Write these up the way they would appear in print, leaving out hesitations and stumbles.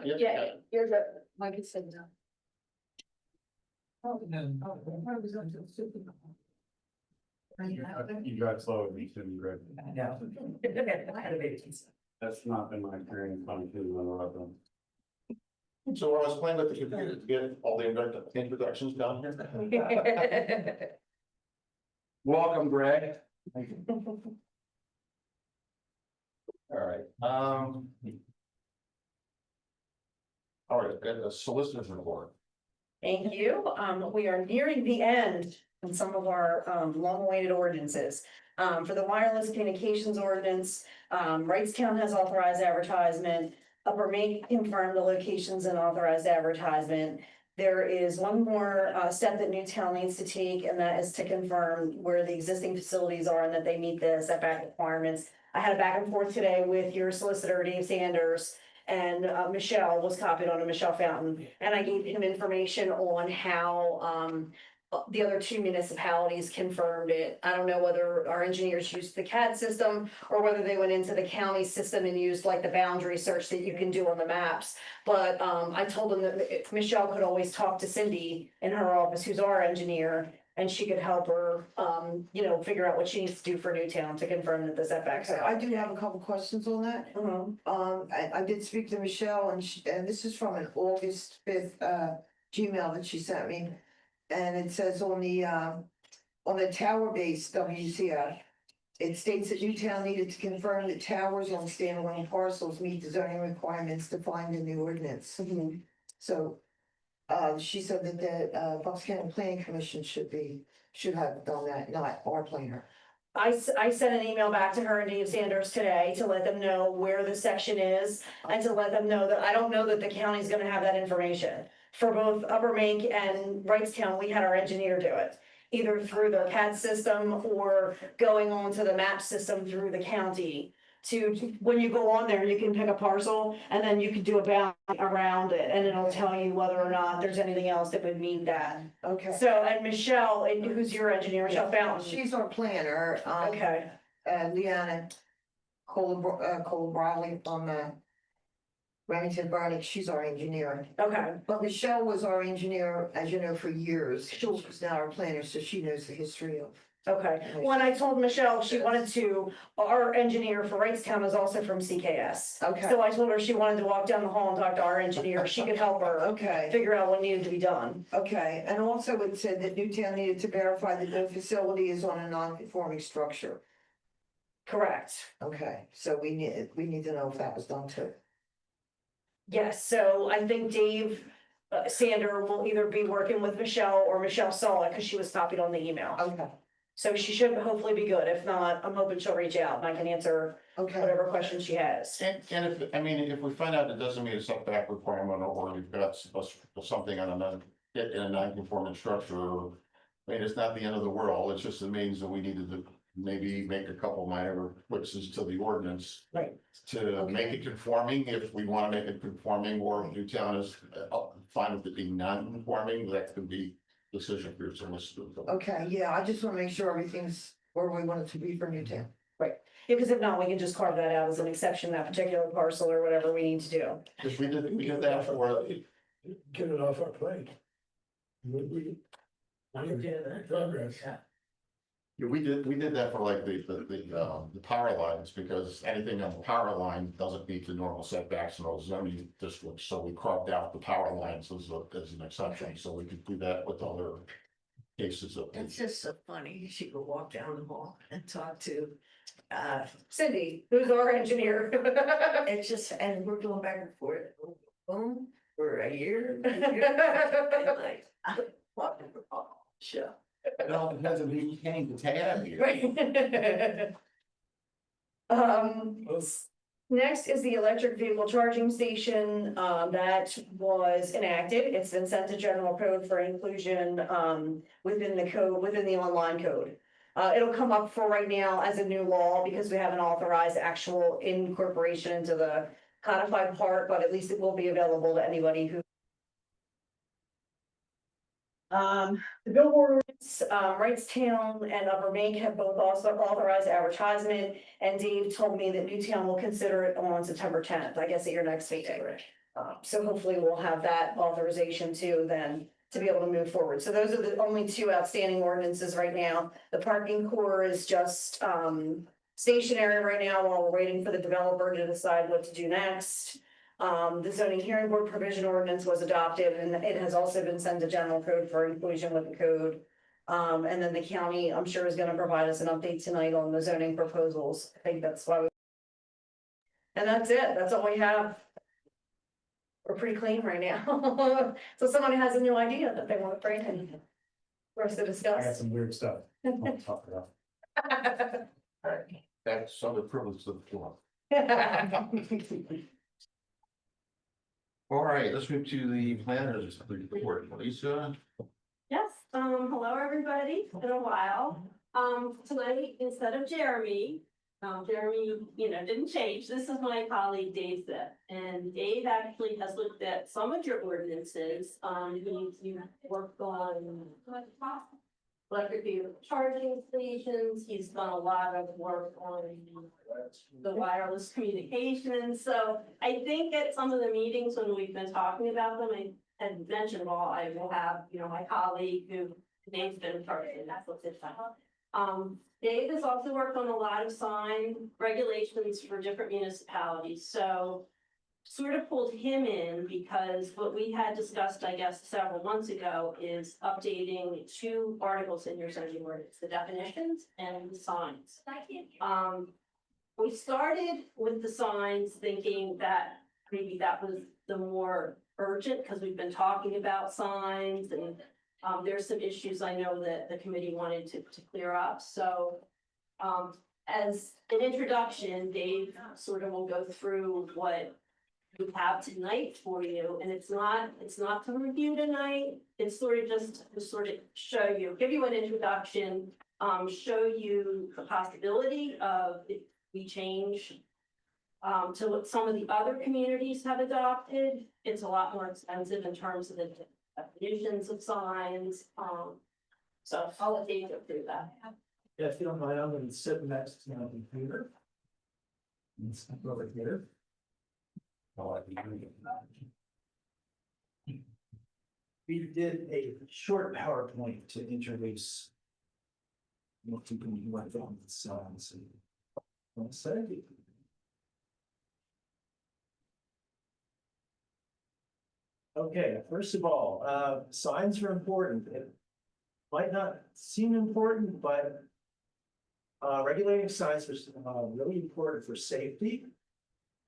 Yeah, you're good. Mike is sitting down. You got slow, you shouldn't read. No. I had a baby. That's not been my experience on two. So I was playing with the computer to get all the introductions down here. Welcome, Greg. All right, all right, got a solicitor's report. Thank you. We are nearing the end in some of our long-awaited ordinances. For the wireless communications ordinance, Wrightstown has authorized advertisement. Upper Main confirmed the locations and authorized advertisement. There is one more step that Newtown needs to take, and that is to confirm where the existing facilities are and that they meet the setback requirements. I had a back and forth today with your solicitor, Dave Sanders, and Michelle was copied on a Michelle Fountain, and I gave him information on how the other two municipalities confirmed it. I don't know whether our engineers used the CAD system or whether they went into the county system and used like the boundary search that you can do on the maps. But I told them that if Michelle could always talk to Cindy in her office, who's our engineer, and she could help her, figure out what she needs to do for Newtown to confirm that the setbacks Okay, are. I do have a couple questions on that. I did speak to Michelle and this is from an August 5th, Gmail that she sent me. And it says on the tower base WCF, it states that Newtown needed to confirm that towers on standalone parcels meet the zoning requirements defined in the ordinance. So, she said that the Bucks County Planning Commission should have done that, not our planner. I sent an email back to her and Dave Sanders today to let them know where the section is and to let them know that I don't know that the county's gonna have that information. For both Upper Mink and Wrightstown, we had our engineer do it, either through the CAD system or going on to the map system through the county. When you go on there, you can pick a parcel and then you can do a bound around it and it'll tell you whether or not there's anything else that would meet that. Okay. So, and Michelle, who's your engineer, Michelle Fountain? She's our planner, Okay. Leanna Colabrelli from Remington Burnick, she's our engineer. Okay, But Michelle was our engineer, as you know, for years. She's now our planner, so she knows the history of. okay. When I told Michelle she wanted to, our engineer for Wrightstown is also from CKS. Okay, So I told her she wanted to walk down the hall and talk to our engineer. She could help her okay, figure out what needed to be done. okay. And also it said that Newtown needed to verify that the facility is on a non-conforming structure. Correct. Okay, so we need to know if that was done too. Yes, so I think Dave Sander will either be working with Michelle or Michelle saw it because she was copied on the email. Okay, So she should hopefully be good. If not, I'm hoping she'll reach out and I can answer okay. whatever questions she has. And if we find out it doesn't meet a setback requirement or we've got something on in a non-conforming structure, it's not the end of the world. It's just, it means that we needed to maybe make a couple minor fixes to the ordinance. Right. To make it conforming, if we want to make it conforming, or if Newtown is fine with it being non-conforming, that could be decision for your solicitor. Okay, yeah, I just want to make sure everything's where we want it to be for Newtown. Yeah, because if not, we can just carve that out as an exception, that particular parcel or whatever we need to do. Because we did that for, Get it off our plate. Progress. we did that for like the power lines, because anything on the power line doesn't meet the normal setbacks in those zoning districts, so we carved out the power lines as an exception, so we could do that with other cases of. It's just so funny. She could walk down the hall and talk to, Cindy, who's our engineer. it's just, and we're going back and forth, boom, for a year. And like, I'm walking the hall, sure. It all depends on who you came to tab here. Right. Next is the electric vehicle charging station, that was enacted. It's been sent to general code for inclusion, within the code, within the online code. It'll come up for right now as a new law because we haven't authorized actual incorporation into the codified part, but at least it will be available to anybody who. The billboard ordinance, Wrightstown and Upper Mink have both also authorized advertisement, and Dave told me that Newtown will consider it on September 10th, I guess at your next meeting. So hopefully we'll have that authorization too then to be able to move forward. So those are the only two outstanding ordinances right now. The parking core is just stationary right now while we're waiting for the developer to decide what to do next. The zoning hearing board provision ordinance was adopted and it has also been sent to general code for inclusion with the code. And then the county, I'm sure, is gonna provide us an update tonight on the zoning proposals. I think that's why. And that's it. That's all we have. We're pretty clean right now. So someone has a new idea that they want to bring in for us to I got discuss. some weird stuff. I'll talk about. That's some of the privilege of the floor. All right, let's move to the planners report. Lisa? Yes, hello, everybody. It's been a while. Tonight, instead of Jeremy, Jeremy, didn't change. This is my colleague Dave Zip. And Dave actually has looked at some of your ordinances. You've worked on electric vehicle charging stations. He's done a lot of work on the wireless communications. So I think at some of the meetings when we've been talking about them, I had mentioned, well, I will have, my colleague who Dave's been in charge of, that's what's it. Dave has also worked on a lot of sign regulations for different municipalities. So sort of pulled him in because what we had discussed, I guess, several months ago is updating two articles in your zoning ordinance, the definitions and the signs. We started with the signs thinking that maybe that was the more urgent because we've been talking about signs and there's some issues I know that the committee wanted to clear up. So as an introduction, Dave sort of will go through what we have tonight for you, and it's not to review tonight. It's sort of just to sort of show you, give you an introduction, show you the possibility of if we change to what some of the other communities have adopted. It's a lot more expensive in terms of the definitions of signs. So I'll let Dave go through that. Yeah, if you don't mind, I'm gonna sit next to my computer. It's over here. We did a short PowerPoint to introduce. What you went on the signs and. One second. Okay, first of all, signs are important. It might not seem important, but regulating signs is really important for safety,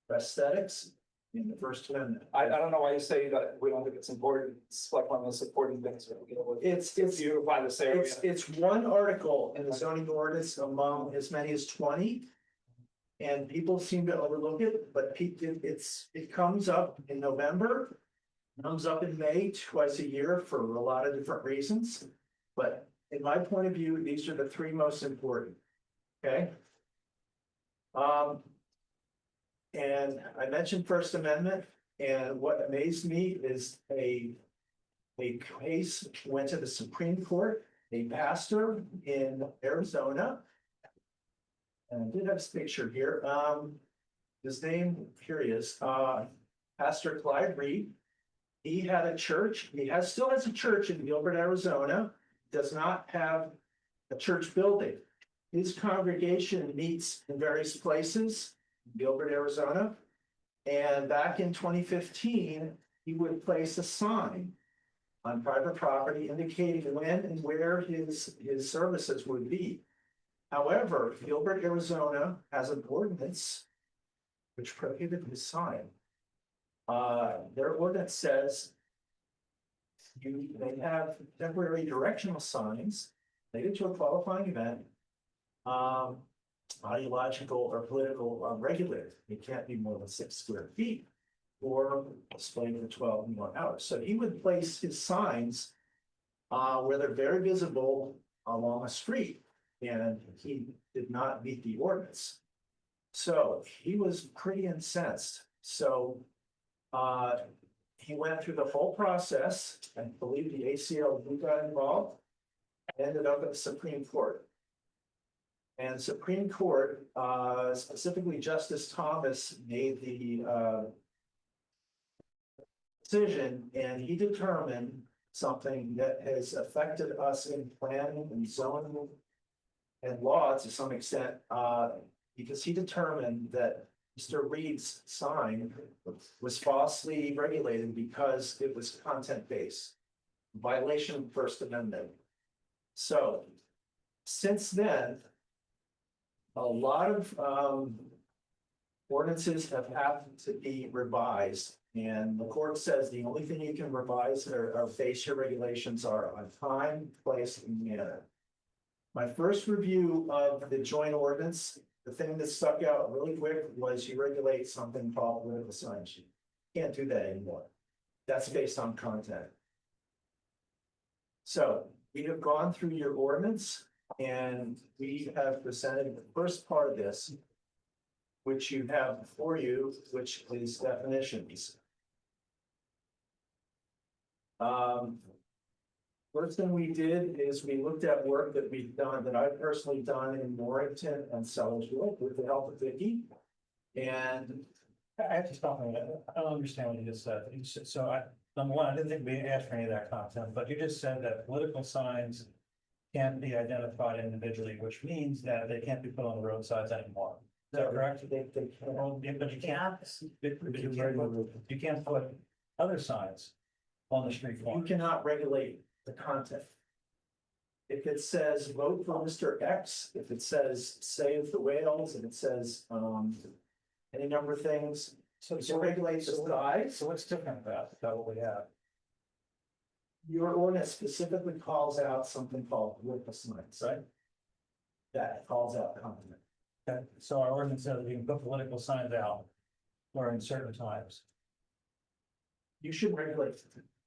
for aesthetics, in the First Amendment. I don't know why you say that we don't think it's important. It's like one of the most important things that we deal with. It's Beautify this area. It's one article in the zoning ordinance among as many as 20. And people seem to overlook it, but it comes up in November, comes up in May, twice a year for a lot of different reasons. But in my point of view, these are the three most important, okay? And I mentioned First Amendment, and what amazed me is a case went to the Supreme Court, a pastor in Arizona. And I did have his picture here. His name, here he is, Pastor Clyde Reed. He had a church. Still has a church in Gilbert, Arizona. Does not have a church building. His congregation meets in various places, in Gilbert, Arizona. And back in 2015, he would place a sign on private property indicating when and where his services would be. However, Gilbert, Arizona has an ordinance which prohibits his sign. Their ordinance says they have temporary directional signs related to a qualifying event, ideological or political regulated. It can't be more than 6 square feet or displayed for 12 or more hours. So he would place his signs where they're very visible along a street. And he did not meet the ordinance. So he was pretty incensed. So he went through the whole process. I believe the ACLU got involved, ended up at the Supreme Court. And Supreme Court, specifically Justice Thomas, made the decision, and he determined something that has affected us in planning and zoning and law to some extent, because he determined that Mr. Reed's sign was falsely regulated because it was content-based, violation of the First Amendment. So, since then, a lot of ordinances have had to be revised, and the court says the only thing you can revise or base your regulations are on time, place, and manner. My first review of the joint ordinance, the thing that stuck out really quick was you regulate something called political signs. You can't do that anymore. That's based on content. So we have gone through your ordinance and we have presented the first part of this, which you have before you, which is definitions. First thing we did is we looked at work that we've done, that I've personally done in Warrington and Sellersville with the help of Vicky. And I have to stop on that. I don't understand what you just said. So number one, I didn't think we asked for any of that content, but you just said that political signs can't be identified individually, which means that they can't be put on the roadsides anymore. Is that correct? Well, yeah, but you can't, you can't put other signs on the street you corner. cannot regulate the content. If it says vote for Mr. X, if it says save the whales, and it says any number of things, So you can regulate the size. So what's different about what we have? Your ordinance specifically calls out something called political signs. Right. That calls out content. Okay, so our ordinance says we can put political signs out during certain times. You should regulate.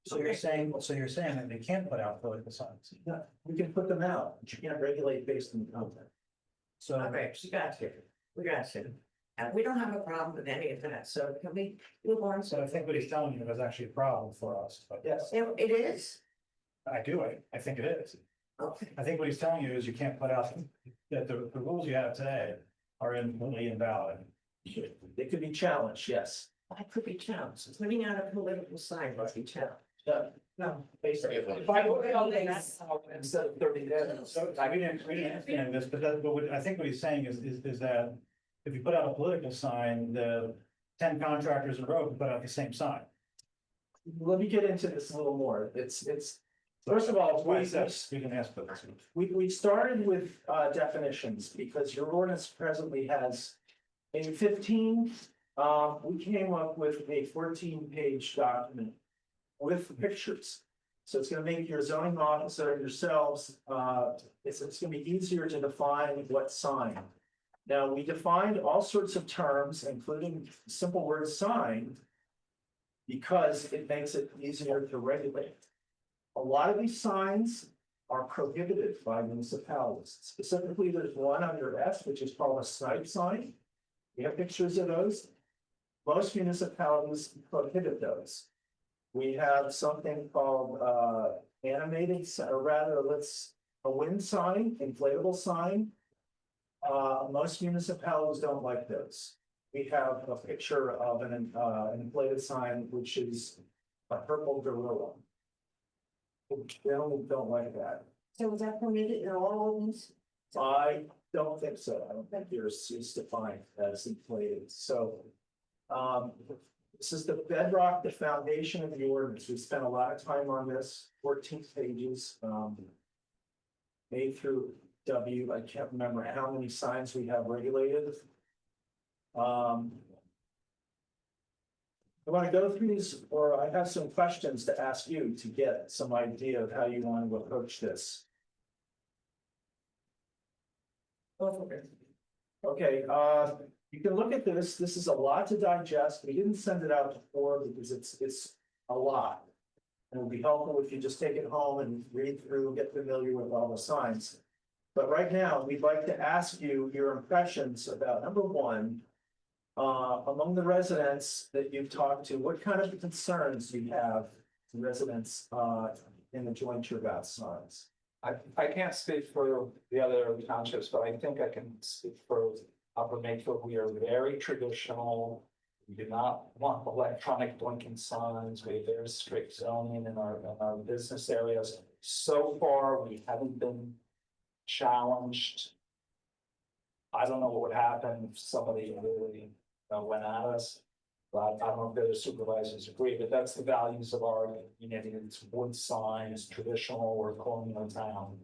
So you're saying that they can't put out political signs. No, we can put them out, but you can't regulate based on the content. So, Okay, we got you. And we don't have a problem with any of that, so can we move on? so I think what he's telling you is actually a problem for us, but Yes, It is, I do, I think it is. okay, I think what he's telling you is you can't put out, that the rules you have today are completely invalid. they could be challenged, yes. that could be challenged, putting out a political sign must be challenged. No, basically. If I go down there instead of 30 days. So we didn't understand this, but what I think what he's saying is that if you put out a political sign, the 10 contractors in a row can put out the same sign. Let me get into this a little more. It's, first of all, We can ask for this. we started with definitions because your ordinance presently has in 15, we came up with a 14-page document with pictures. So it's gonna make your zoning officer and yourselves, it's gonna be easier to define what sign. Now, we defined all sorts of terms, including simple word sign, because it makes it easier to regulate. A lot of these signs are prohibited by municipalities. Specifically, there's one under S, which is called a snipe sign. We have pictures of those. Most municipalities prohibit those. We have something called animated, or rather, a wind sign, inflatable sign. Most municipalities don't like those. We have a picture of an inflated sign, which is a purple gorilla. Generally don't like that. So was that permitted in all ordinance? I don't think so. I don't think yours is defined as inflated, so. This is the bedrock, the foundation of the ordinance. We spent a lot of time on this, 14 pages. A through W, I can't remember how many signs we have regulated. I want to go through these, or I have some questions to ask you to get some idea of how you want to approach this. Okay, you can look at this. This is a lot to digest. We didn't send it out before because it's a lot. And it would be helpful if you just take it home and read through, get familiar with all the signs. But right now, we'd like to ask you your impressions about, number one, among the residents that you've talked to, what kind of concerns do you have, residents in the jointure about signs? I can't speak for the other townships, but I think I can speak for Upper Makefield. We are very traditional. We do not want electronic blinking signs. We have very strict zoning in our business areas. So far, we haven't been challenged. I don't know what would happen if somebody really went at us. But I don't know if the other supervisors agree, but that's the values of our community. It's wood signs, traditional or colonial town.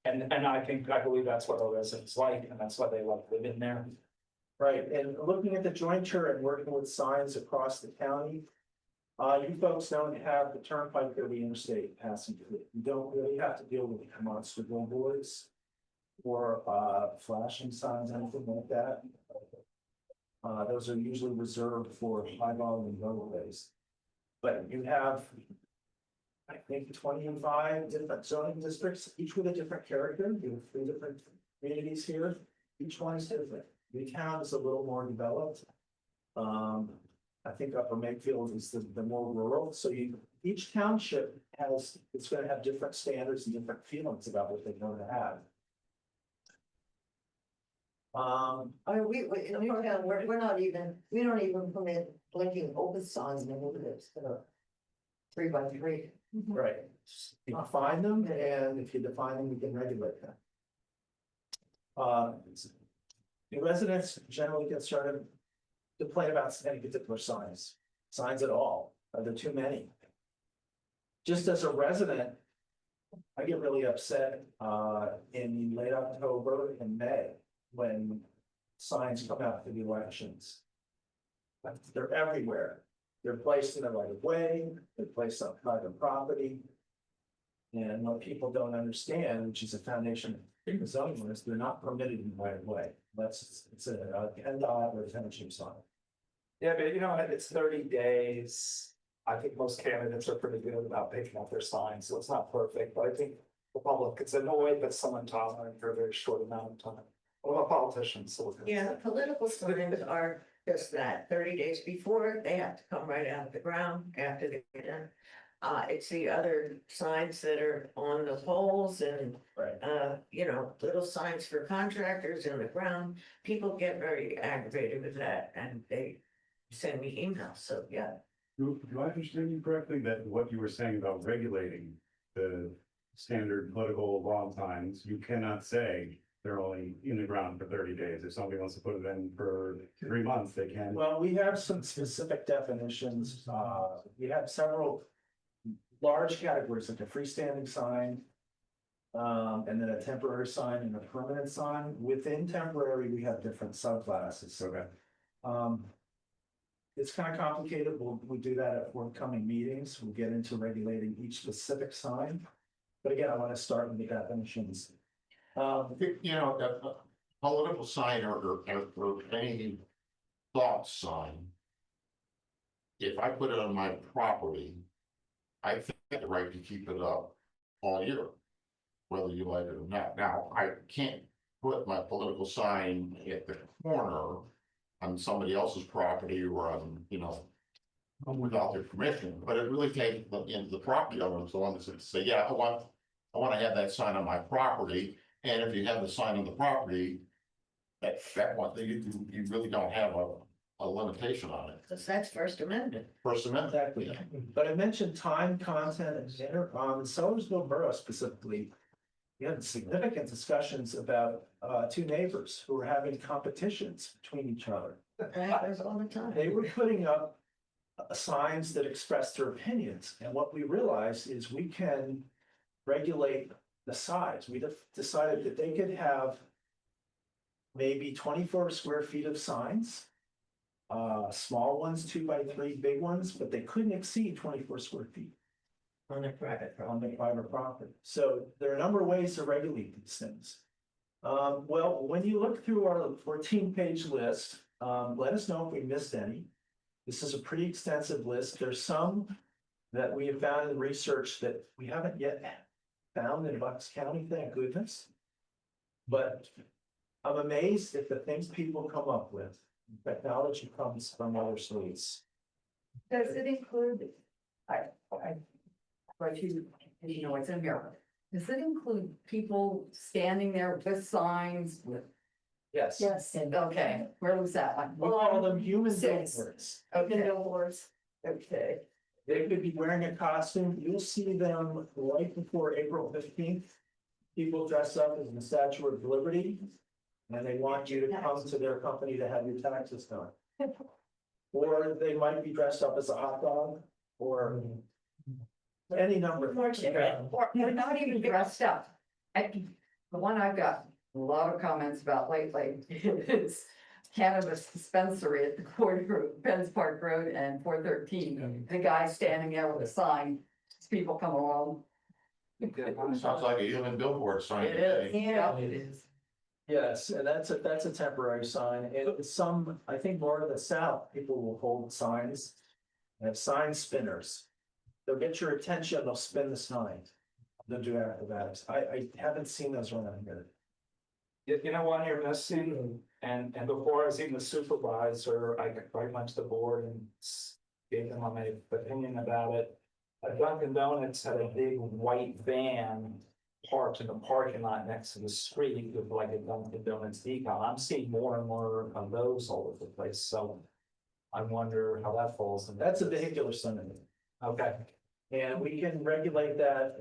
And I believe that's what our residents like, and that's why they like living there. Right, and looking at the jointure and working with signs across the county. You folks don't have the turnpike or the interstate passing through. You don't really have to deal with monster billboards. Or flashing signs, anything like that. Those are usually reserved for high volume roadways. But you have, I think, 25 different zoning districts, each with a different character. You have 3 different communities here. Each one is different. Newtown is a little more developed. I think Upper Makefield is the more rural. So each township it's going to have different standards and different feelings about what they're going to have. I mean, in Newtown, we're not even, we don't even permit blinking open signs in the neighborhoods that are 3 by 3. Right. You define them, and if you define them, we can regulate them. The residents generally get started complain about any particular signs at all. Are there too many? Just as a resident, I get really upset in late October and May when signs come out for the elections. They're everywhere. They're placed in the right of way, they're placed on private property. And what people don't understand, which is a foundation of the zoning is they're not permitted in the right of way. It's a PennDOT or a township sign. Yeah, but it's 30 days. I think most candidates are pretty good about picking up their signs, so it's not perfect, but I think the public gets annoyed that someone tolerant for a very short amount of time. What about politicians? Yeah, the political signs are just that, 30 days before, they have to come right out of the ground after they get done. It's the other signs that are on the poles and, Right. little signs for contractors in the ground. People get very aggravated with that and they send me emails, so yeah. Do I understand you correctly that what you were saying about regulating the standard political lawn signs, you cannot say they're only in the ground for 30 days. If somebody wants to put it in for 3 months, they can. Well, we have some specific definitions. We have several large categories, like a freestanding sign. And then a temporary sign and a permanent sign. Within temporary, we have different subclasses. Okay. It's kind of complicated. We'll do that at forthcoming meetings. We'll get into regulating each specific sign. But again, I want to start with the definitions. A political sign or any thought sign. If I put it on my property, I think I have the right to keep it up all year, whether you like it or not. Now, I can't put my political sign at the corner on somebody else's property or on, without their permission, but it really takes the property owners the ones that say, yeah, I want to have that sign on my property. And if you have the sign on the property, that one, you really don't have a limitation on it. Because that's First Amendment. First Amendment. Exactly. But I mentioned time, content, and manner. In Sellersville Borough specifically, we had significant discussions about 2 neighbors who were having competitions between each other. That happens all the time. They were putting up signs that expressed their opinions. And what we realized is we can regulate the size. We decided that they could have maybe 24 square feet of signs. Small ones, 2 by 3, big ones, but they couldn't exceed 24 square feet On their private property. on the private property. So there are a number of ways to regulate these things. Well, when you look through our 14-page list, let us know if we missed any. This is a pretty extensive list. There's some that we have found in research that we haven't yet found in Bucks County, thank goodness. But I'm amazed at the things people come up with. Technology comes from other states. Does it include, but you know what's in here. Does it include people standing there with signs with Yes. Yes. Okay, where was that one? We call them human Six. billboards. Okay. Billboards, okay. They could be wearing a costume. You'll see them right before April 15th. People dress up as the Statue of Liberty. And they want you to come to their company to have your taxes done. Or they might be dressed up as a hot dog or any number. More children. Or we're not even dressed up. The one I've got a lot of comments about lately is cannabis dispensary at the corner of Ben's Park Road and 413. The guy standing there with a sign, as people come along. Sounds like a human billboard sign. It is, Yeah. it is. Yes, and that's a temporary sign. And some, I think more to the south, people will hold signs. They have sign spinners. They'll get your attention, they'll spin the sign. They'll do acrobatics. I haven't seen those around here. You know what you're missing, and before I was even the supervisor, I went to the board and gave them my opinion about it. Dunkin' Donuts had a big white van parked in the parking lot next to the street with like a Dunkin' Donuts decal. I'm seeing more and more of those all over the place, so I wonder how that falls. In. That's a vehicular sign. Okay, And we can regulate that,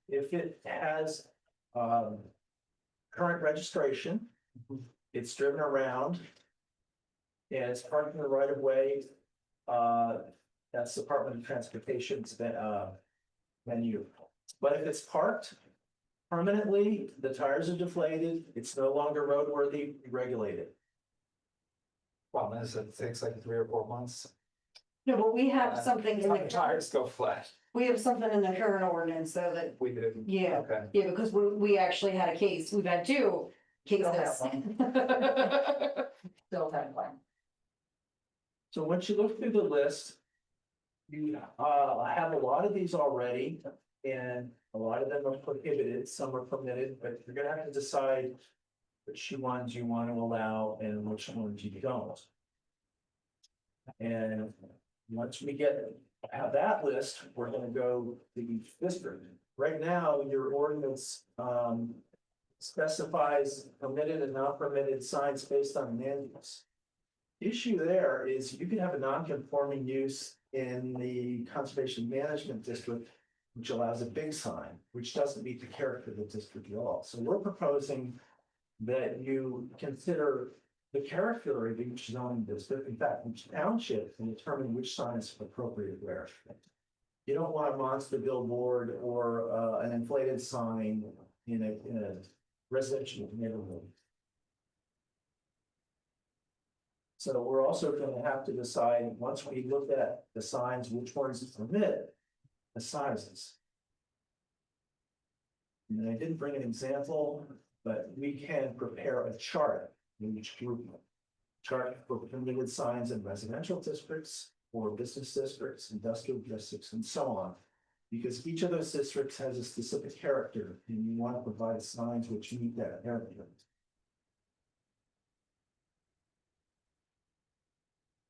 if it has, current registration. It's driven around. And it's parked in the right of way. That's Department of Transportation's, menu. But if it's parked permanently, the tires are deflated, it's no longer roadworthy, regulated. well, it takes like 3 or 4 months. No, but we have something in My the, tires go flat. we have something in the current ordinance so that, We do. yeah, Okay. yeah, because we actually had a case, we've had 2 cases. Still have one. So once you look through the list, you have a lot of these already, and a lot of them are prohibited, some are permitted, but you're gonna have to decide which ones you want to allow and which ones you don't. And once we have that list, we're gonna go to each district. Right now, your ordinance specifies permitted and not permitted signs based on land use. Issue there is you can have a non-conforming use in the conservation management district, which allows a big sign, which doesn't meet the character of the district at all. So we're proposing that you consider the character of each zoning district, in fact, each township, and determine which sign is appropriate where. You don't want a monster billboard or an inflated sign in a residential neighborhood. So we're also going to have to decide, once we look at the signs, which ones to permit, the sizes. And I didn't bring an example, but we can prepare a chart in each group. Chart for permitted signs in residential districts or business districts, industrial districts, and so on. Because each of those districts has a specific character, and you want to provide signs which meet that character.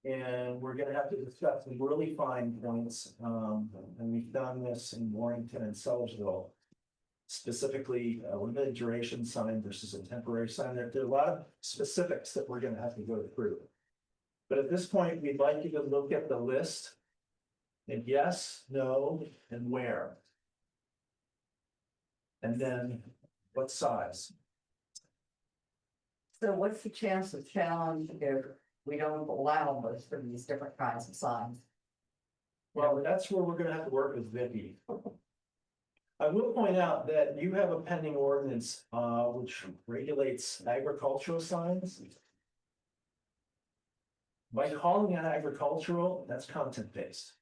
And we're gonna have to discuss some really fine points, and we've done this in Warrington and Sellersville. Specifically, a limited duration sign versus a temporary sign. There are a lot of specifics that we're gonna have to go through. But at this point, we'd like you to look at the list. And yes, no, and where. And then what size? So what's the chance of challenge if we don't allow most of these different kinds of signs? Well, that's where we're gonna have to work with Vicky. I will point out that you have a pending ordinance, which regulates agricultural signs. By calling it agricultural, that's content-based.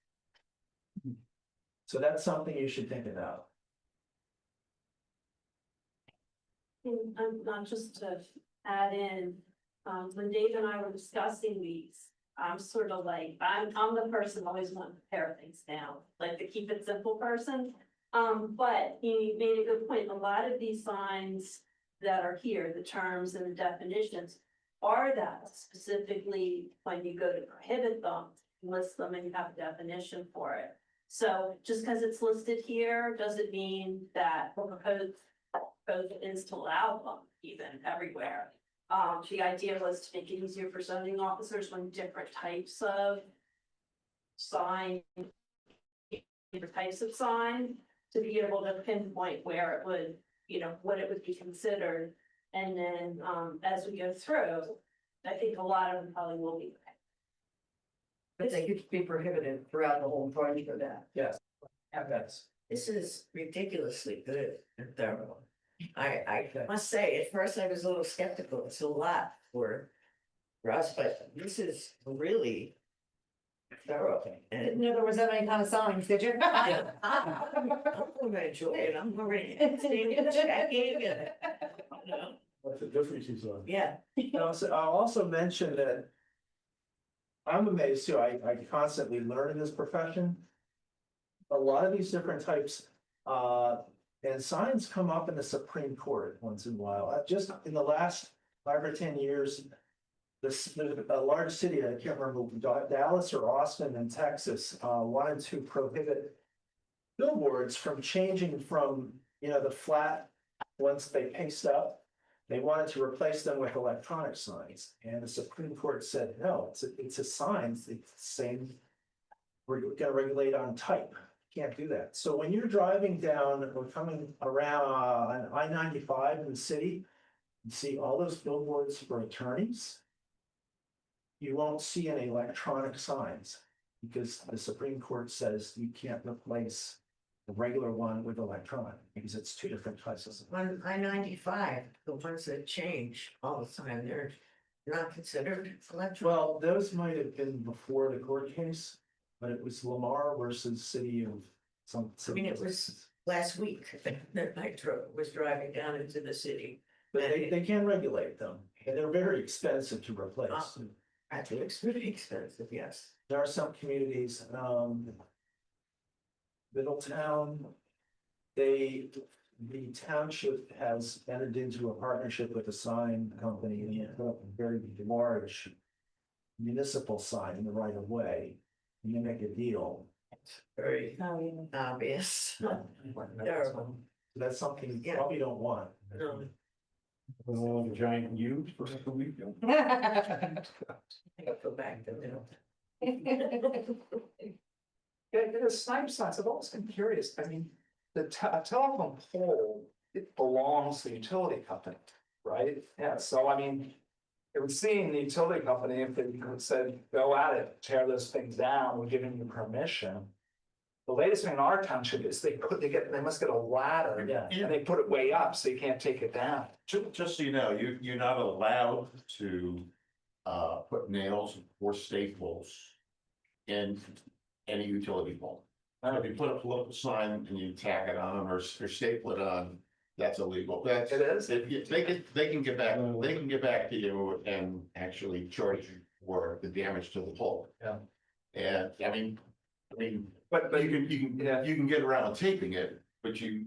So that's something you should think about. And not just to add in, when Dave and I were discussing these, I'm sort of like, I'm the person always wanting to pare things down, like the keep it simple person. But he made a good point, a lot of these signs that are here, the terms and the definitions, are that specifically when you go to prohibit them, list them and you have a definition for it. So just because it's listed here, doesn't mean that we're proposed is to allow them even everywhere. The idea was to make it easier for zoning officers when different types of sign, different types of sign, to be able to pinpoint where it would, what it would be considered. And then, as we go through, I think a lot of them probably will be. But they could be prohibited throughout the whole project for that. Yes. That's, This is ridiculously good and thorough. I must say, at first I was a little skeptical, it's a lot for us, but this is really thorough. Didn't And know there was that many kind of signs, did you? I'm gonna enjoy it, I'm already checking and, That's the difference you saw. yeah. I'll also mention that I'm amazed too, I constantly learn in this profession. A lot of these different types, and signs come up in the Supreme Court once in a while. Just in the last 5 or 10 years, a large city, I can't remember, Dallas or Austin in Texas, wanted to prohibit billboards from changing from, the flat ones they paste up. They wanted to replace them with electronic signs, and the Supreme Court said, no, it's a sign, it's the same. We're gonna regulate on type, can't do that. So when you're driving down or coming around on I-95 in the city, you see all those billboards for attorneys. You won't see any electronic signs because the Supreme Court says you can't replace the regular one with electronic because it's two different types of. On I-95, the ones that change all the time, they're not considered electronic. Well, those might have been before the court case, but it was Lamar versus City of some. I mean, it was last week that I was driving down into the city. But they can regulate them and they're very expensive to replace. I think it's really expensive, yes. There are some communities, Middletown, the township has entered into a partnership with a sign company and they put up a very large municipal sign in the right of way. And you make a deal. Very obvious. Terrible. That's something you Yeah. probably don't want. No. The giant U for a week. I gotta go back to them. the snipe signs, I've always been curious, I mean, a telephone pole, it belongs to the utility company, right? Yeah, so I mean, it would seem the utility company, if they said, go at it, tear those things down, we're giving you permission. The latest thing in our township is they must get a ladder, Yeah. and they put it way up, so you can't take it down. Just so you know, you're not allowed to put nails or staples in any utility pole. If you put a political sign and you tack it on or staple it on, that's illegal. That's, It is? they can get back to you and actually charge you for the damage to the pole. Yeah. And I mean, But you yeah. can get around taping it, but you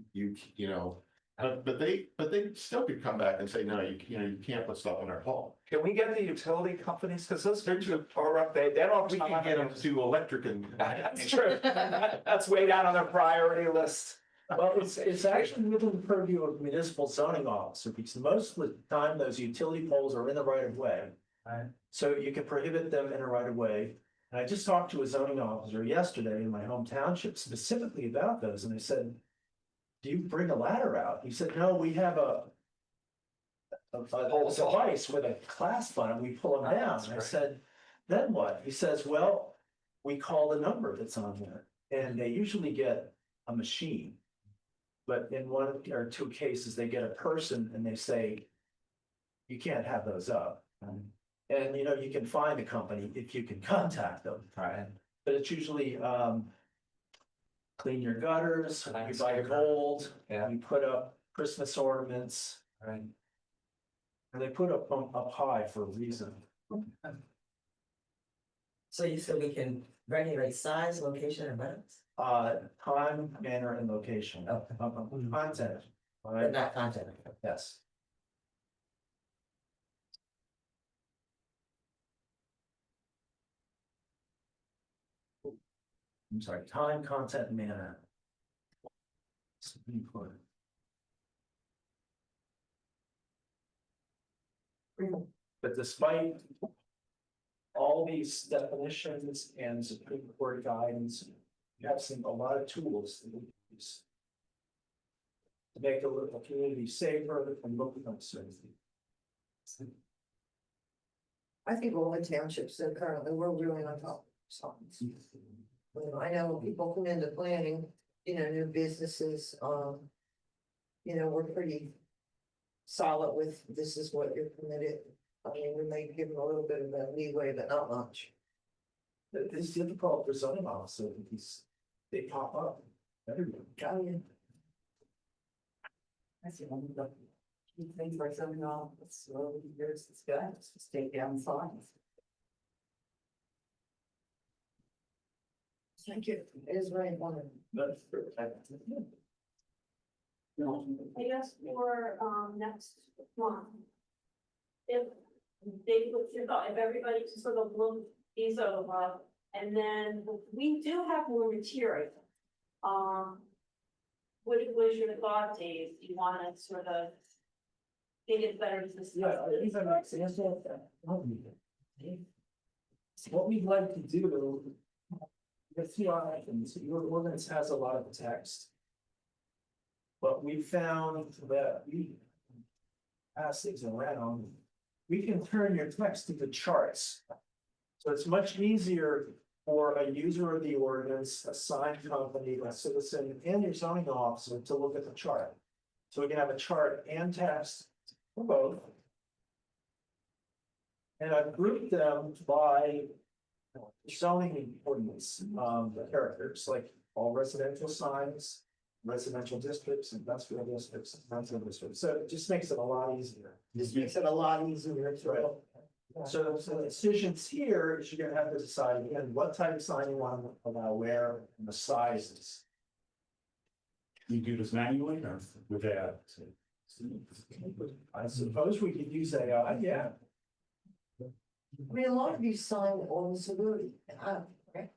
know, but they still could come back and say, no, you can't put stuff on our pole. Can we get the utility companies, because those are up, they don't. We can get them to electric and. That's true. That's way down on their priority list. Well, it's actually within the purview of municipal zoning officer, because most of the time those utility poles are in the right of way. Right. So you can prohibit them in a right of way. And I just talked to a zoning officer yesterday in my home township specifically about those, and I said, do you bring a ladder out? He said, no, we have a device with a clasp on it, we pull them down. That's I great. said, then what? He says, well, we call the number that's on there, and they usually get a machine. But in one or two cases, they get a person and they say, you can't have those up. And you can find a company if you can contact them. Right. But it's usually clean your gutters, you buy Landscaper. gold, Yeah. you put up Christmas ornaments, Right. and they put up high for a reason. So you said we can regulate size, location, and buttons, Time, manner, and location. Oh. Content. but not content. Yes. I'm sorry, time, content, and manner. Supreme Court. But despite all these definitions and Supreme Court guidance, you have seen a lot of tools that we use to make the local community safer and local uncertainty. I think all the townships that currently, we're really on top of signs. I know people come into planning, new businesses, we're pretty solid with, this is what you're permitted. I mean, we may give them a little bit of a leeway, but not much. It's difficult for zoning officers, because they pop up everywhere. Oh, yeah. That's the only key thing for zoning office, over the years, it's got, it's just take down signs. Thank you. It is very important. But I guess for, next month. If they put your thought, if everybody just sort of look these over, and then we do have more material. What was your thought, Dave? Do you wanna sort of think it's better to discuss this? what we'd like to do, the few items, your ordinance has a lot of text. But we found that we pass things around, we can turn your text into charts. So it's much easier for a user of the ordinance, a sign company, a citizen, and your zoning officer to look at the chart. So we can have a chart and text for both. And I've grouped them by zoning ordinance, characters, like all residential signs, residential districts, industrial districts, residential districts. So it just makes it a lot easier. This makes it a lot easier. That's right. So the decisions here is you're gonna have to decide again, what type of sign you want to allow where and the sizes. You do this manually or with that? I suppose we could use AI, yeah. I mean, a lot of these sign on disability, right?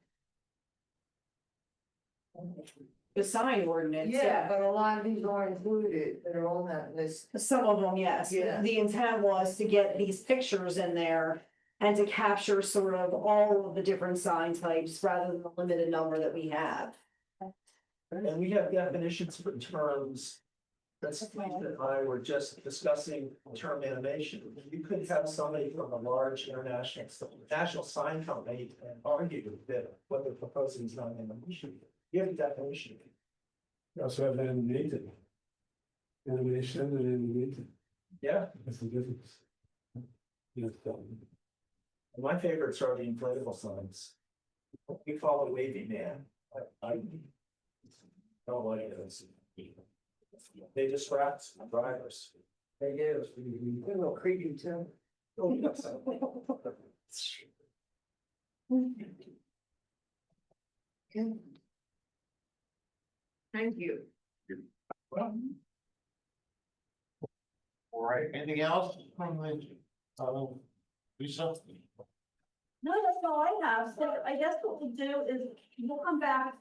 The sign ordinance, Yeah, but a lot of these are included that are on that list. Some of them, yes. Yeah. The intent was to get these pictures in there and to capture sort of all of the different sign types rather than the limited number that we have. And we have definitions for terms. That's something that I were just discussing term animation. You could have somebody from a large national sign company and argue that what they're proposing is not animation. You have a definition. You also have animated. Animation and animated, Yeah, that's the difference. Yes, my favorites are the inflatable signs. We call it wavy man. I don't like those. They distract drivers. They do. They're a little creepy too. Oh, yes. Okay. Thank you. All right, anything else? Lisa? No, that's all I have, so I guess what we'll do is we'll come back.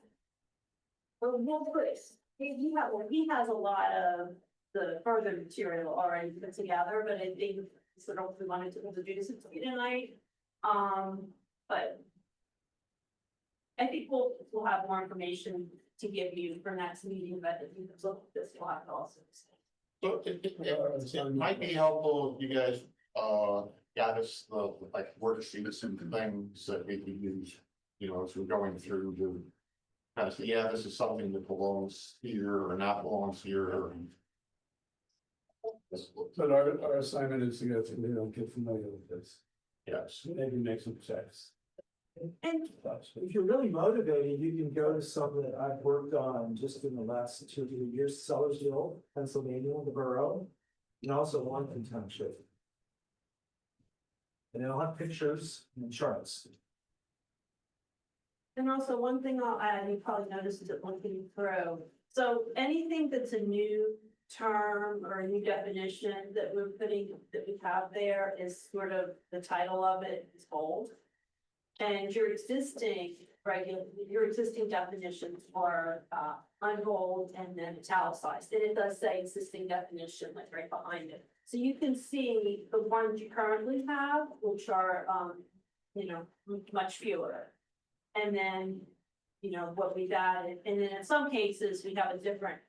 We'll put, he has a lot of the further material already put together, but I think sort of we wanted to introduce it to you tonight. But I think we'll have more information to give you for next meeting, but if you look at this, we'll have it also. So it might be helpful if you guys, got us the, like, worksheets and things that we could use, as we're going through to kind of say, yeah, this is something that belongs here or not belongs here. but our assignment is to get familiar with this, Yes. maybe make some checks. And If you're really motivated, you can go to some that I've worked on just in the last 2 or 3 years, Sellersville, Pennsylvania, the borough, and also Longton Township. And they'll have pictures and charts. And also one thing I'll add, you probably noticed it looking through. So anything that's a new term or a new definition that we're putting, that we have there is sort of the title of it is bold. And your existing definitions are unbold and then italicized. And it does say existing definition like right behind it. So you can see the ones you currently have, which are, much fewer. And then, what we've added, and then in some cases, we have a different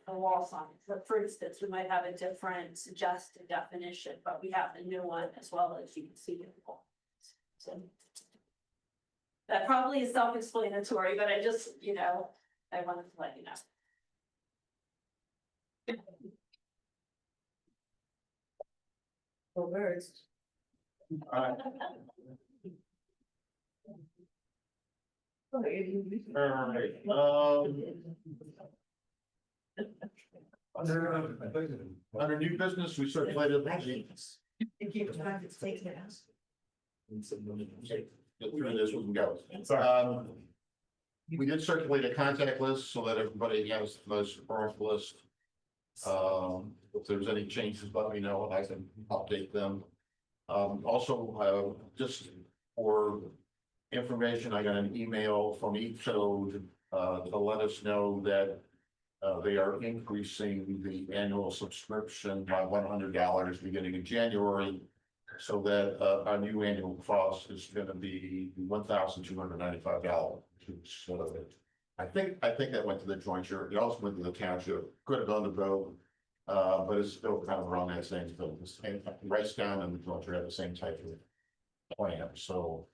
wall sign. For instance, we might have a different suggested definition, but we have the new one as well, as you can see. So. That probably is self-explanatory, but I just, I wanted to let you know. Well, words. Alright, under new business, we circulated. Get through this, we can go. We did circulate a contact list so that everybody has the most current list. If there's any changes, let me know and I can update them. Also, just for information, I got an email from ECO to let us know that they are increasing the annual subscription by $100 beginning in January. So that our new annual cost is gonna be $1,295. So I think that went to the jointure. It also went to the township. Could have gone to both. But it's still kind of around that same thing. The same Rice Town and the jointure have the same type of plan. So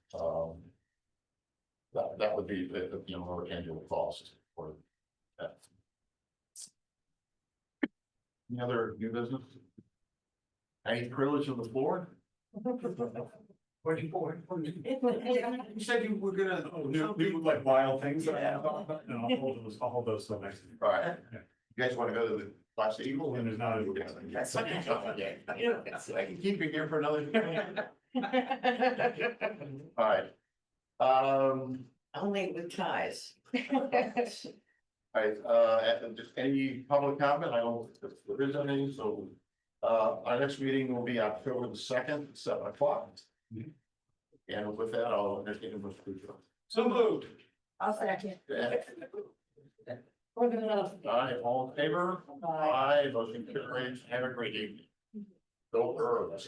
that would be our annual cost for that. Any other new business? Any privilege of the floor? You said you were gonna. New like wild things. No, I'll hold those till next. All right. You guys want to go to the last eagle? And there's not. That's something. I can keep you here for another. All right. Only with ties. All right, just any public comment? I don't, if there is any, so, our next meeting will be October the 2nd, 7 o'clock. And with that, I'll entertain a motion. So moved. I'll second. All right, all in favor? Aye, motion carries. Have a great evening. Go Earls.